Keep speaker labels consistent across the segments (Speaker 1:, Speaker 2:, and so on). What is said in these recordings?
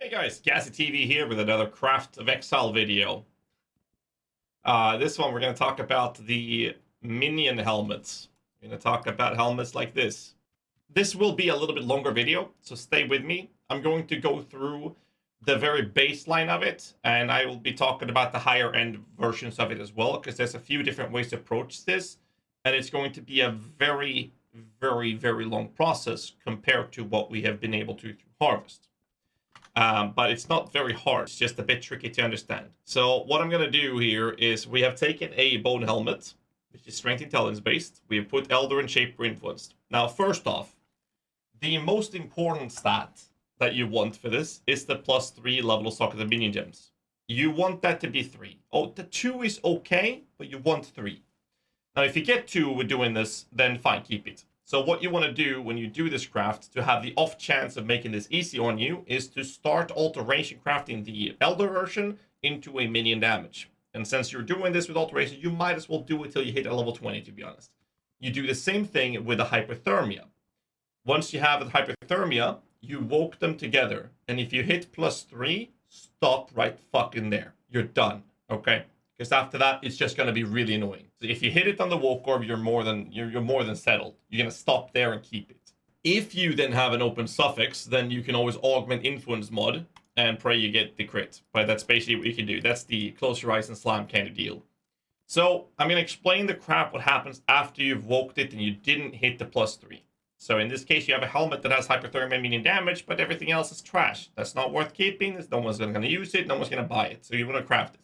Speaker 1: Hey guys, GHAZZY TV here with another Craft of Exile video. This one we're going to talk about the Minion helmets. We're going to talk about helmets like this. This will be a little bit longer video, so stay with me. I'm going to go through the very baseline of it, and I will be talking about the higher end versions of it as well, because there's a few different ways to approach this, and it's going to be a very, very long process compared to what we have been able to harvest. But it's not very hard. It's just a bit tricky to understand. So what I'm going to do here is we have taken a bone helmet, which is strength intelligence based. We have put Elder and Shaper influenced. Now, first off, the most important stat that you want for this is the +3 level of socket of minion gems. You want that to be 3. Oh, the 2 is okay, but you want 3. Now, if you get 2 with doing this, then fine, keep it. So what you want to do when you do this craft to have the off chance of making this easy on you is to start alteration crafting the Elder version into a minion damage. And since you're doing this with alteration, you might as well do it till you hit a level 20, to be honest. You do the same thing with the hypothermia. Once you have the hypothermia, you woke them together. And if you hit +3, stop right fucking there. You're done, okay? Because after that, it's just going to be really annoying. So if you hit it on the woke orb, you're more than settled. You're going to stop there and keep it. If you then have an open suffix, then you can always augment influence mod and pray you get the crit. But that's basically what you can do. That's the close your eyes and slam kind of deal. So I'm going to explain the crap what happens after you've woked it and you didn't hit the +3. So in this case, you have a helmet that has hypothermia and minion damage, but everything else is trash. That's not worth keeping. No one's going to use it. No one's going to buy it. So you want to craft it.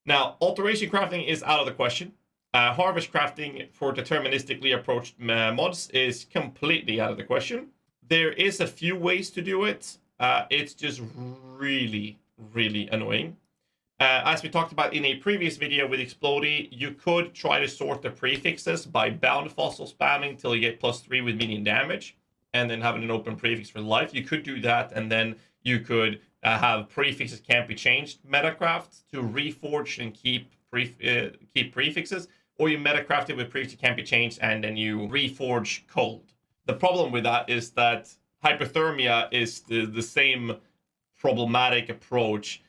Speaker 1: Now, alteration crafting is out of the question. Harvest crafting for deterministically approached mods is completely out of the question. There is a few ways to do it. It's just really annoying. As we talked about in a previous video with Explodey, you could try to sort the prefixes by bound fossil spamming till you get +3 with minion damage, and then having an open prefix for life. You could do that, and then you could have prefixes can't be changed metacraft to reforge and keep prefixes, or you metacraft it with prefixes can't be changed and then you reforge cold. The problem with that is that hypothermia is the same problematic approach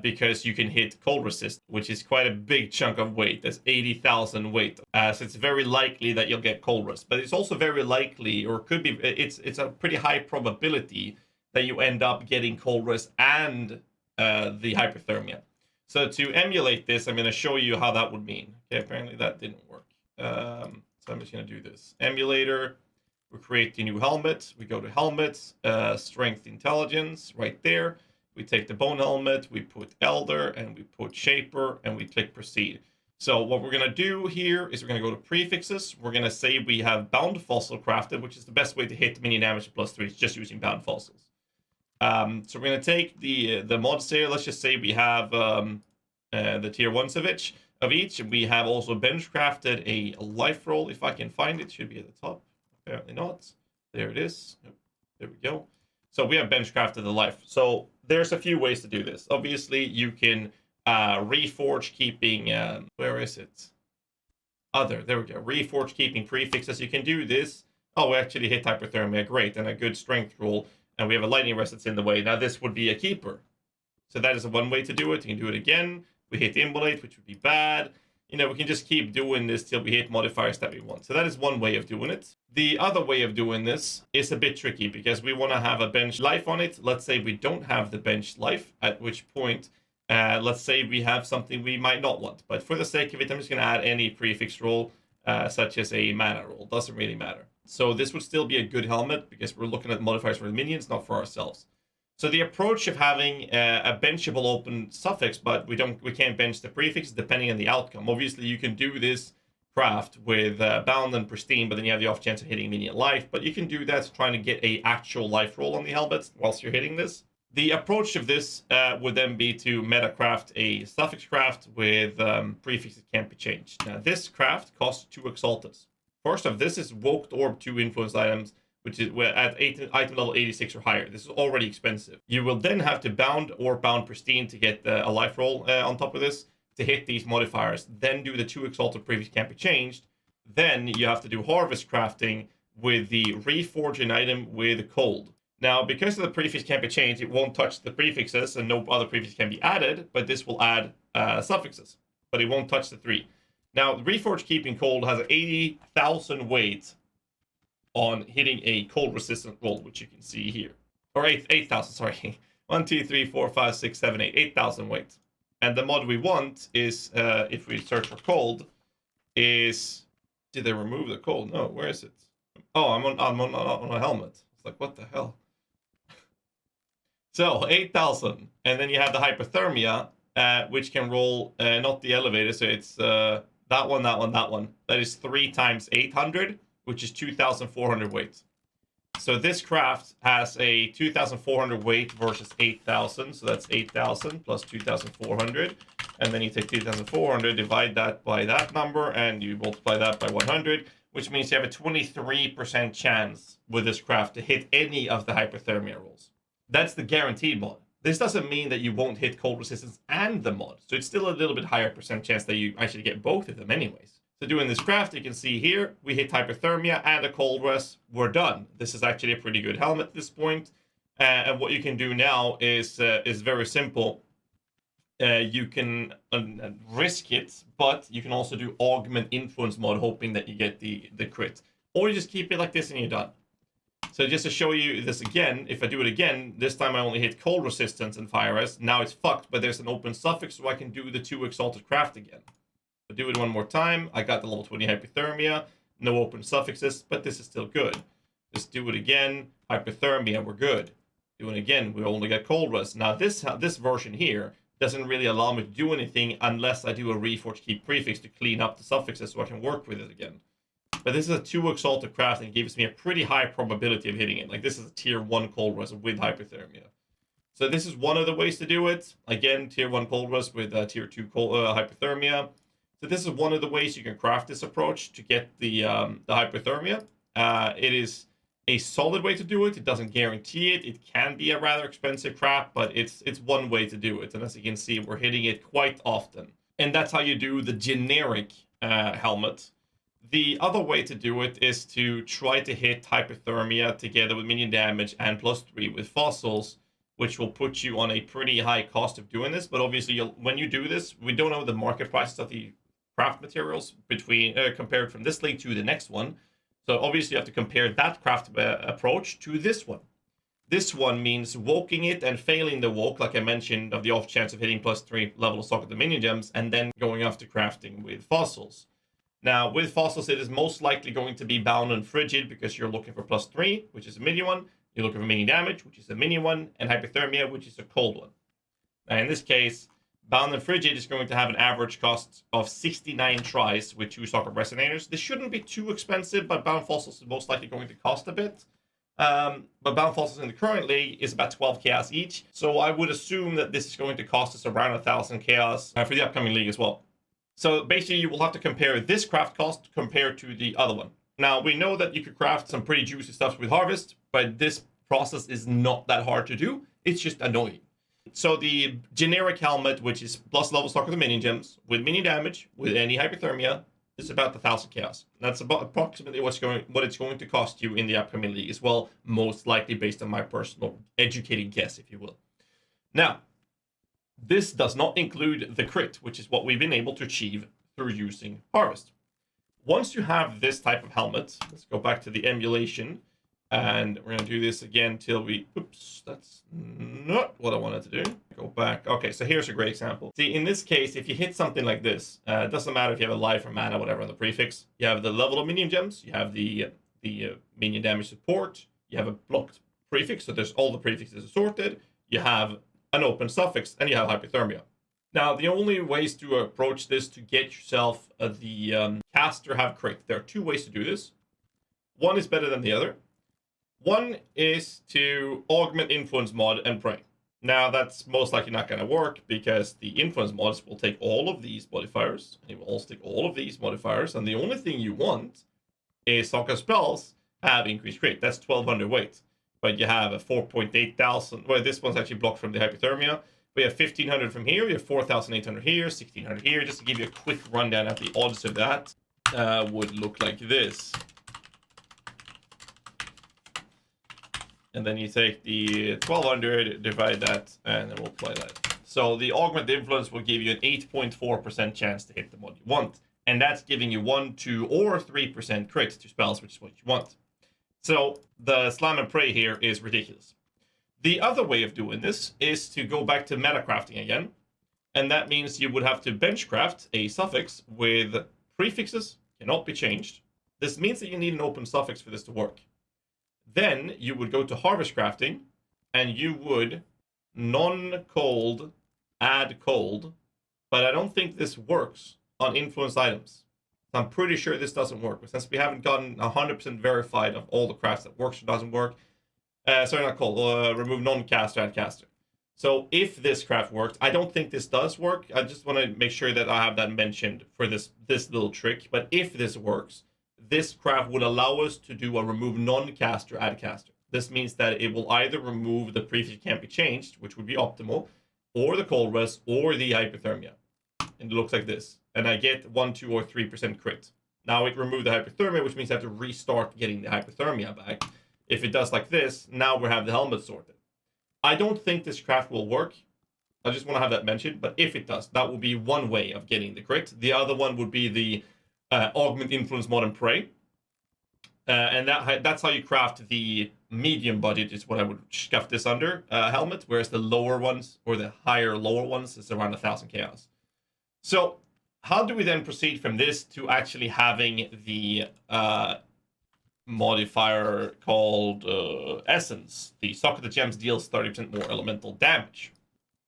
Speaker 1: because you can hit cold resist, which is quite a big chunk of weight. That's 80,000 weight. So it's very likely that you'll get cold resist, but it's also very likely, or could be, it's a pretty high probability that you end up getting cold rest and the hypothermia. So to emulate this, I'm going to show you how that would mean. Okay, apparently that didn't work. So I'm just going to do this. Emulator, we create the new helmet. We go to helmets, strength intelligence, right there. We take the bone helmet, we put Elder, and we put Shaper, and we click proceed. So what we're going to do here is we're going to go to prefixes. We're going to say we have bound fossil crafted, which is the best way to hit minion damage +3. It's just using bound fossils. So we're going to take the mods here. Let's just say we have the tier 1s of each. We have also bench crafted a life roll. If I can find it, should be at the top. Apparently not. There it is. Nope. There we go. So we have bench crafted the life. So there's a few ways to do this. Obviously, you can reforge keeping... where is it? Other. There we go. Reforge keeping prefixes. You can do this. Oh, we actually hit hypothermia. Great. And a good strength roll. And we have a lightning rest that's in the way. Now this would be a keeper. So that is one way to do it. You can do it again. We hit immolate, which would be bad. You know, we can just keep doing this till we hit modifiers that we want. So that is one way of doing it. The other way of doing this is a bit tricky because we want to have a bench life on it. Let's say we don't have the bench life, at which point, let's say we have something we might not want. But for the sake of it, I'm just going to add any prefix roll, such as a mana roll. Doesn't really matter. So this would still be a good helmet because we're looking at modifiers for the minions, not for ourselves. So the approach of having a benchable open suffix, but we can't bench the prefix depending on the outcome. Obviously, you can do this craft with bound and pristine, but then you have the off chance of hitting minion life. But you can do that trying to get a actual life roll on the helmets whilst you're hitting this. The approach of this would then be to metacraft a suffix craft with prefixes can't be changed. Now this craft costs 2 exaltas. First off, this is Woked Orb 2 influence items, which is at item level 86 or higher. This is already expensive. You will then have to bound or bound pristine to get a life roll on top of this to hit these modifiers. Then do the 2 exalted prefix can't be changed. Then you have to do harvest crafting with the reforge an item with cold. Now, because the prefix can't be changed, it won't touch the prefixes, and no other prefix can be added, but this will add suffixes, but it won't touch the 3. Now, the Reforged Keeping Cold has 80,000 weight on hitting a cold resistant roll, which you can see here. Or 8,000, sorry. 1, 2, 3, 4, 5, 6, 7, 8. 8,000 weight. And the mod we want is, if we search for cold, is... Did they remove the cold? No, where is it? Oh, I'm on a helmet. It's like, what the hell? So, 8,000. And then you have the hypothermia, which can roll, not the elevator, so it's that one. That is 3 times 800, which is 2,400 weight. So this craft has a 2,400 weight versus 8,000. So that's 8,000 plus 2,400. And then you take 2,400, divide that by that number, and you multiply that by 100, which means you have a 23% chance with this craft to hit any of the hypothermia rolls. That's the guaranteed mod. This doesn't mean that you won't hit cold resistance and the mod. So it's still a little bit higher percent chance that you actually get both of them anyways. So doing this craft, you can see here, we hit hypothermia and a cold res. We're done. This is actually a pretty good helmet at this point. And what you can do now is very simple. You can risk it, but you can also do augment influence mod, hoping that you get the crit. Or you just keep it like this and you're done. So just to show you this again, if I do it again, this time I only hit cold resistance and fire res. Now it's fucked, but there's an open suffix, so I can do the 2 exalted craft again. I'll do it one more time. I got the level 20 hypothermia, no open suffixes, but this is still good. Just do it again, hypothermia, we're good. Do it again, we only got cold res. Now this version here doesn't really allow me to do anything unless I do a reforged key prefix to clean up the suffixes so I can work with it again. But this is a 2 exalted craft and it gives me a pretty high probability of hitting it. Like this is a tier 1 cold res with hypothermia. So this is one of the ways to do it. Again, tier 1 cold res with tier 2 hypothermia. So this is one of the ways you can craft this approach to get the hypothermia. It is a solid way to do it. It doesn't guarantee it. It can be a rather expensive craft, but it's one way to do it. And as you can see, we're hitting it quite often. And that's how you do the generic helmet. The other way to do it is to try to hit hypothermia together with minion damage and +3 with fossils, which will put you on a pretty high cost of doing this. But obviously, when you do this, we don't know the market prices of the craft materials between compared from this league to the next one. So obviously, you have to compare that craft approach to this one. This one means woking it and failing the woke, like I mentioned, of the off chance of hitting +3 level of stock of the minion gems, and then going after crafting with fossils. Now, with fossils, it is most likely going to be bound and frigid because you're looking for +3, which is a minion one. You're looking for minion damage, which is a minion one, and hypothermia, which is a cold one. Now, in this case, bound and frigid is going to have an average cost of 69 tries with 2 stock of resonators. This shouldn't be too expensive, but bound fossils is most likely going to cost a bit. But bound fossils in the current league is about 12 chaos each. So I would assume that this is going to cost us around 1,000 chaos for the upcoming league as well. So basically, you will have to compare this craft cost compared to the other one. Now, we know that you could craft some pretty juicy stuff with Harvest, but this process is not that hard to do. It's just annoying. So the generic helmet, which is plus level stock of the minion gems, with minion damage, with any hypothermia, is about 1,000 chaos. That's about approximately what it's going to cost you in the upcoming league as well, most likely based on my personal educated guess, if you will. Now, this does not include the crit, which is what we've been able to achieve through using Harvest. Once you have this type of helmet, let's go back to the emulation, and we're going to do this again till we... Oops, that's not what I wanted to do. Go back. Okay, so here's a great example. See, in this case, if you hit something like this, it doesn't matter if you have a life or mana, whatever on the prefix. You have the level of minion gems, you have the minion damage support, you have a blocked prefix, so there's all the prefixes sorted, you have an open suffix, and you have hypothermia. Now, the only ways to approach this to get yourself the caster have crit, there are 2 ways to do this. One is better than the other. One is to augment influence mod and pray. Now, that's most likely not going to work because the influence mods will take all of these modifiers, and it will also take all of these modifiers, and the only thing you want is stock of spells have increased crit. That's 1,200 weight. But you have a 4.8 thousand. Well, this one's actually blocked from the hypothermia. We have 1,500 from here. We have 4,800 here, 1,600 here. Just to give you a quick rundown at the odds of that, would look like this. And then you take the 1200, divide that, and then we'll play that. So the Augment Influence will give you an 8.4% chance to hit the mod you want. And that's giving you 1, 2, or 3% crit to spells, which is what you want. So the Slam and Pray here is ridiculous. The other way of doing this is to go back to meta crafting again. And that means you would have to bench craft a suffix with prefixes, cannot be changed. This means that you need an open suffix for this to work. Then you would go to harvest crafting and you would non-cold add cold. But I don't think this works on influenced items. I'm pretty sure this doesn't work. But since we haven't gotten 100% verified of all the crafts that works or doesn't work, sorry, not cold, remove non-caster, add caster. So if this craft works, I don't think this does work. I just want to make sure that I have that mentioned for this little trick. But if this works, this craft would allow us to do a remove non-caster, add caster. This means that it will either remove the prefix can't be changed, which would be optimal, or the cold rest, or the hypothermia. And it looks like this. And I get 1, 2, or 3% crit. Now it removed the hypothermia, which means I have to restart getting the hypothermia back. If it does like this, now we have the helmet sorted. I don't think this craft will work. I just want to have that mentioned. But if it does, that will be one way of getting the crit. The other one would be the Augment Influence Mod and Pray. And that's how you craft the medium budget is what I would scuff this under helmet. Whereas the lower ones, or the higher lower ones, is around 1,000 chaos. So how do we then proceed from this to actually having the modifier called Essence? The Sock of the Gems deals 30% more elemental damage.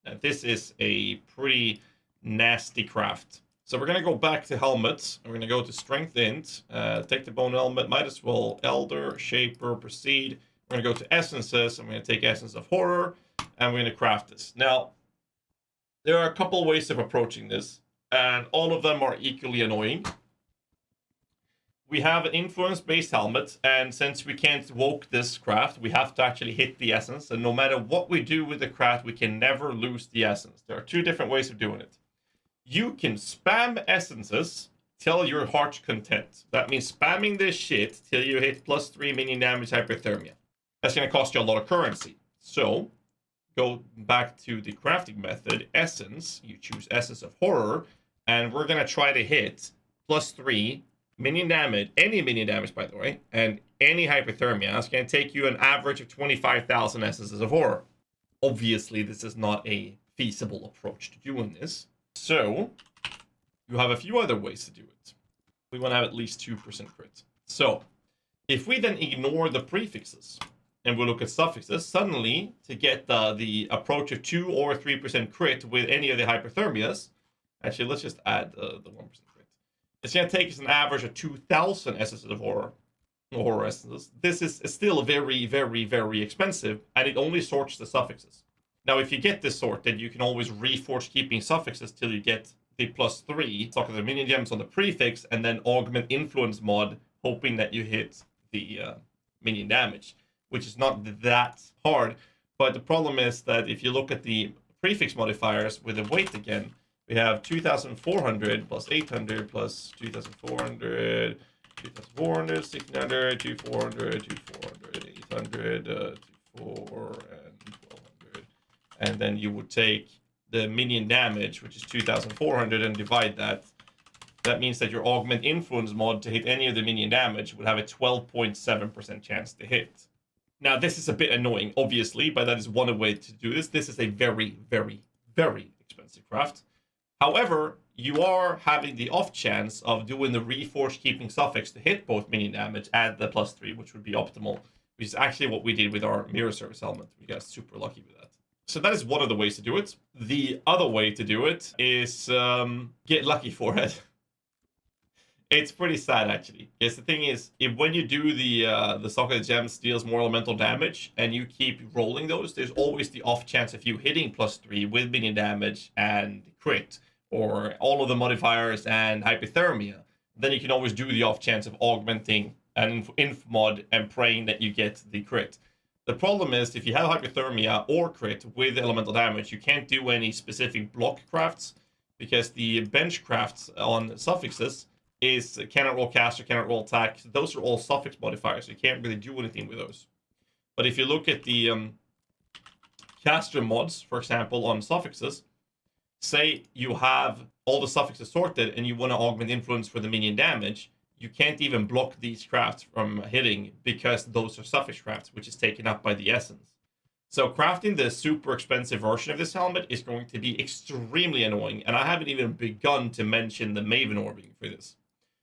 Speaker 1: Now, this is a pretty nasty craft. So we're going to go back to helmets. We're going to go to Strength Int, take the Bone Helmet, might as well Elder, Shaper, Proceed. We're going to go to Essences. I'm going to take Essence of Horror, and we're going to craft this. Now, there are a couple ways of approaching this, and all of them are equally annoying. We have an influence-based helmet, and since we can't woke this craft, we have to actually hit the essence, and no matter what we do with the craft, we can never lose the essence. There are two different ways of doing it. You can spam essences till your heart's content. That means spamming this shit till you hit +3 minion damage hypothermia. That's going to cost you a lot of currency. So, go back to the crafting method, Essence. You choose Essence of Horror, and we're going to try to hit +3 minion damage, any minion damage, by the way, and any hypothermia. It's going to take you an average of 25,000 Essences of Horror. Obviously, this is not a feasible approach to doing this. So, you have a few other ways to do it. We want to have at least 2% crit. So, if we then ignore the prefixes, and we look at suffixes, suddenly, to get the approach of 2 or 3% crit with any of the hypothermias, actually, let's just add the 1% crit. It's going to take us an average of 2,000 Essences of Horror, Horror Essences. This is still very, very, very expensive, and it only sorts the suffixes. Now, if you get this sorted, you can always reforge keeping suffixes till you get the +3, Sock of the Minion Gems on the prefix, and then Augment Influence mod, hoping that you hit the minion damage, which is not that hard. But the problem is that if you look at the prefix modifiers with the weight again, we have 2,400 plus 800 plus 2,400, 2,400, 1,600, 2,400, 2,400, 800, 2,400, and 1,200. And then you would take the minion damage, which is 2,400, and divide that. That means that your Augment Influence mod to hit any of the minion damage would have a 12.7% chance to hit. Now, this is a bit annoying, obviously, but that is one way to do this. This is a very, very, very expensive craft. However, you are having the off chance of doing the reforged keeping suffix to hit both minion damage and the +3, which would be optimal, which is actually what we did with our mirror service helmet. We got super lucky with that. So that is one of the ways to do it. The other way to do it is get lucky for it. It's pretty sad, actually. Because the thing is, when you do the Sock of the Gems deals more elemental damage, and you keep rolling those, there's always the off chance of you hitting +3 with minion damage and crit, or all of the modifiers and hypothermia. Then you can always do the off chance of augmenting an inf mod and praying that you get the crit. The problem is, if you have hypothermia or crit with elemental damage, you can't do any specific block crafts, because the bench crafts on suffixes is cannot roll caster, cannot roll attack. Those are all suffix modifiers, so you can't really do anything with those. But if you look at the caster mods, for example, on suffixes, say you have all the suffixes sorted and you want to augment influence for the minion damage, you can't even block these crafts from hitting because those are suffix crafts, which is taken up by the essence. So crafting the super expensive version of this helmet is going to be extremely annoying, and I haven't even begun to mention the Maven orbing for this.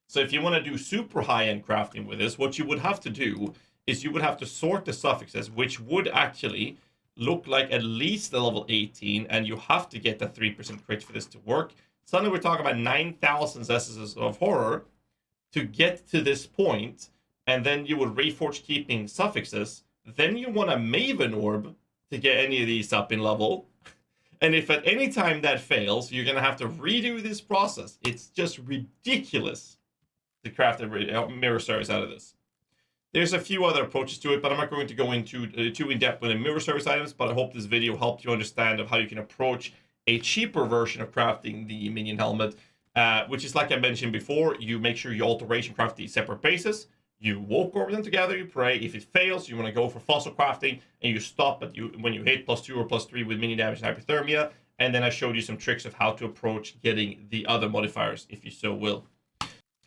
Speaker 1: So if you want to do super high-end crafting with this, what you would have to do is you would have to sort the suffixes, which would actually look like at least a level 18, and you have to get the 3% crit for this to work. Suddenly we're talking about 9,000 Essences of Horror to get to this point, and then you would reforge keeping suffixes. Then you want a Maven Orb to get any of these up in level. And if at any time that fails, you're going to have to redo this process. It's just ridiculous to craft a mirror service out of this. There's a few other approaches to it, but I'm not going to go into too in-depth with the mirror service items, but I hope this video helped you understand of how you can approach a cheaper version of crafting the Minion helmet, which is like I mentioned before. You make sure you alteration craft these separate bases. You walk over them together, you pray. If it fails, you want to go for fossil crafting, and you stop at when you hit +2 or +3 with minion damage and hypothermia. And then I showed you some tricks of how to approach getting the other modifiers, if you so will.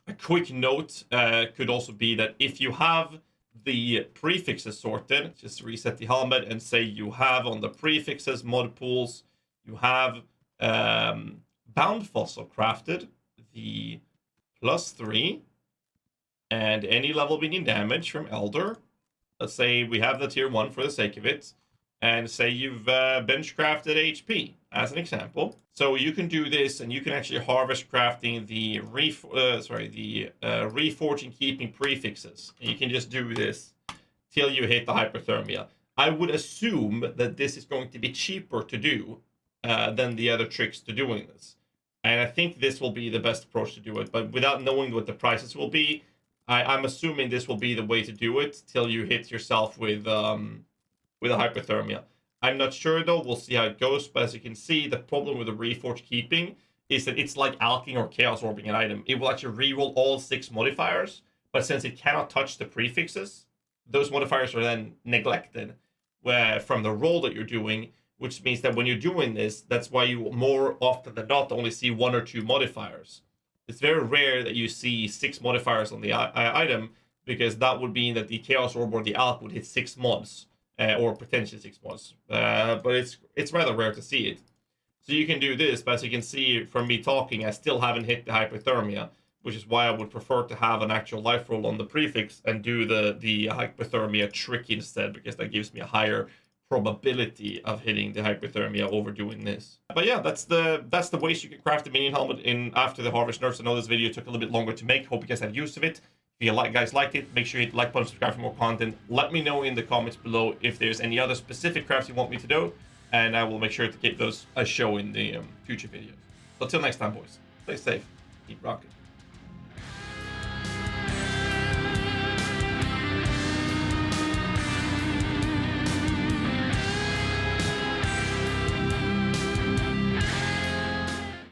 Speaker 1: A quick note could also be that if you have the prefixes sorted, just reset the helmet and say you have on the prefixes mod pools, you have bound fossil crafted, the +3, and any level minion damage from Elder. Let's say we have the tier 1 for the sake of it, and say you've bench crafted HP as an example. So you can do this, and you can actually harvest crafting the reforging keeping prefixes. And you can just do this till you hit the hypothermia. I would assume that this is going to be cheaper to do than the other tricks to doing this. And I think this will be the best approach to do it. But without knowing what the prices will be, I'm assuming this will be the way to do it till you hit yourself with a hypothermia. I'm not sure though, we'll see how it goes, but as you can see, the problem with the reforged keeping is that it's like alching or chaos orbing an item. It will actually reroll all 6 modifiers, but since it cannot touch the prefixes, those modifiers are then neglected from the roll that you're doing, which means that when you're doing this, that's why you more often than not only see 1 or 2 modifiers. It's very rare that you see 6 modifiers on the item, because that would mean that the chaos orb or the alch would hit 6 mods. Or potentially 6 mods, but it's rather rare to see it. So you can do this, but as you can see from me talking, I still haven't hit the hypothermia, which is why I would prefer to have an actual life roll on the prefix and do the hypothermia trick instead, because that gives me a higher probability of hitting the hypothermia over doing this. But yeah, that's the ways you can craft the minion helmet in after the harvest nerfs. I know this video took a little bit longer to make. Hope you guys had use of it. If you guys liked it, make sure you hit the like button, subscribe for more content. Let me know in the comments below if there's any other specific crafts you want me to do, and I will make sure to keep those a show in the future videos. So until next time, boys, stay safe, keep rocking.